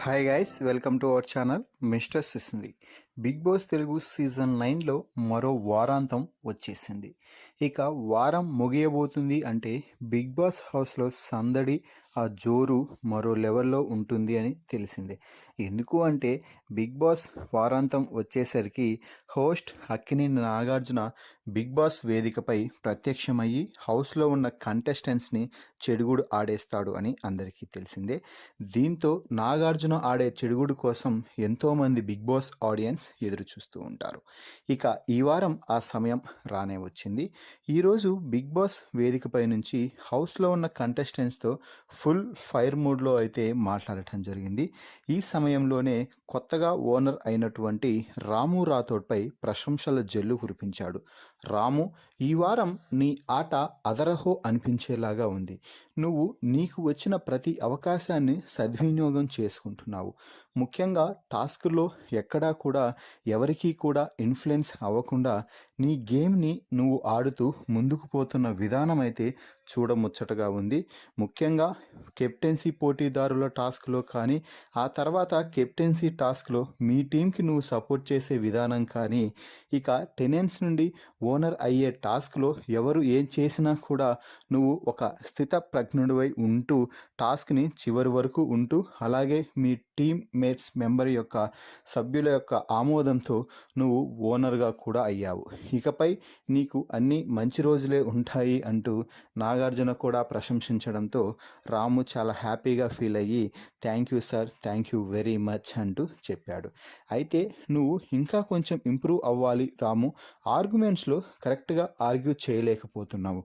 Hi guys, welcome to our channel mister Sisindri. Big boss Telugu season 9లో మరో వారాంతం వచ్చేసింది. ఇక వారం ముగియబోతుంది అంటే బిగ్ బాస్ హౌస్లో సందడి, ఆ జోరు మరో లెవెల్లో ఉంటుంది అని తెలిసిందే. ఎందుకు అంటే బిగ్ బాస్ వారాంతం వచ్చేసరికి host Akkineni Nagarjuna Bigg Boss వేదికపై ప్రత్యక్షమయ్యి హౌస్లో ఉన్న కంటెస్టెంట్స్ని చెడుగుడు ఆడేస్తాడు అని అందరికీ తెలిసిందే. దీంతో నాగార్జున ఆడే చెడుగుడు కోసం ఎంతోమంది బిగ్ బాస్ ఆడియన్స్ ఎదురు చూస్తూ ఉంటారు. ఇక ఈ వారం ఆ సమయం రానే వచ్చింది. ఈరోజు బిగ్ బాస్ వేదికపై నుంచి హౌస్లో ఉన్న కంటెస్టెంట్స్తో ఫుల్ ఫైర్ మూడ్లో అయితే మాట్లాడటం జరిగింది. ఈ సమయంలోనే కొత్తగా ఓనర్ అయినటువంటి రాము రాథోడ్పై ప్రశంసల జల్లు కురిపించాడు. రాము, ఈ వారం నీ ఆట అదరహో అనిపించేలాగా ఉంది. నువ్వు నీకు వచ్చిన ప్రతి అవకాశాన్ని సద్వినియోగం చేసుకుంటున్నావు. ముఖ్యంగా టాస్క్లో ఎక్కడా కూడా ఎవరికీ కూడా ఇన్ఫ్లుయెన్స్ అవ్వకుండా నీ గేమ్ని నువ్వు ఆడుతూ ముందుకు పోతున్న విధానం అయితే చూడముచ్చటగా ఉంది. ముఖ్యంగా కెప్టెన్సీ పోటీదారుల టాస్క్లో కానీ, ఆ తర్వాత కెప్టెన్సీ టాస్క్లో మీ టీంకి నువ్వు సపోర్ట్ చేసే విధానం కానీ, ఇక టెనెన్స్ నుండి ఓనర్ అయ్యే టాస్క్లో ఎవరు ఏం చేసినా కూడా నువ్వు ఒక స్థిత ప్రజ్ఞుడివై ఉంటూ టాస్క్ని చివరి వరకు ఉంటూ, అలాగే మీ టీమ్ మేట్స్ మెంబర్ యొక్క సభ్యుల యొక్క ఆమోదంతో నువ్వు ఓనర్గా కూడా అయ్యావు. ఇకపై నీకు అన్ని మంచి రోజులే ఉంటాయి అంటూ నాగార్జున కూడా ప్రశంసించడంతో రాము చాలా హ్యాపీగా ఫీల్ అయ్యి thank you sir, thank you very much అంటూ చెప్పాడు. అయితే నువ్వు ఇంకా కొంచెం ఇంప్రూవ్ అవ్వాలి రాము. ఆర్గ్యుమెంట్స్లో కరెక్ట్గా ఆర్గ్యూ చేయలేకపోతున్నావు.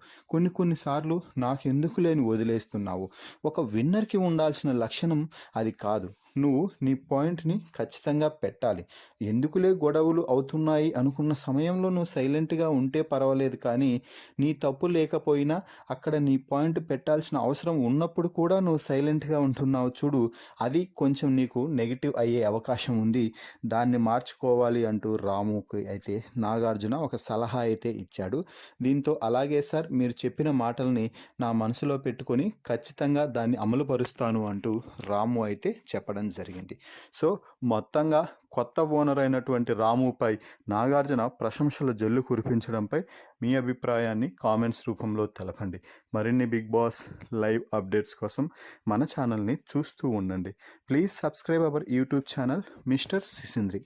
కొన్నిసార్లు నాకెందుకు లేని వదిలేస్తున్నావు. ఒక విన్నర్కి ఉండాల్సిన లక్షణం అది కాదు. నువ్వు నీ పాయింట్ని ఖచ్చితంగా పెట్టాలి. ఎందుకులే గొడవలు అవుతున్నాయి అనుకున్న సమయంలో నువ్వు సైలెంట్గా ఉంటే పర్వాలేదు, కానీ నీ తప్పు లేకపోయినా అక్కడ నీ పాయింట్ పెట్టాల్సిన అవసరం ఉన్నప్పుడు కూడా నువ్వు సైలెంట్గా ఉంటున్నావు చూడు, అది కొంచెం నీకు నెగిటివ్ అయ్యే అవకాశం ఉంది. దాన్ని మార్చుకోవాలి అంటూ రాముకి అయితే నాగార్జున ఒక సలహా అయితే ఇచ్చాడు. దీంతో అలాగే సార్, మీరు చెప్పిన మాటల్ని నా మనసులో పెట్టుకొని ఖచ్చితంగా దాన్ని అమలుపరుస్తాను అంటూ రాము అయితే చెప్పడం జరిగింది. సో మొత్తంగా కొత్త ఓనర్ అయినటువంటి రాముపై నాగార్జున ప్రశంసల జల్లు కురిపించడంపై మీ అభిప్రాయాన్ని కామెంట్స్ రూపంలో తెలపండి. మరిన్ని బిగ్ బాస్ లైవ్ అప్డేట్స్ కోసం మన ఛానల్ని చూస్తూ ఉండండి. Please subscribe our YouTube channel mister సిసింద్రి.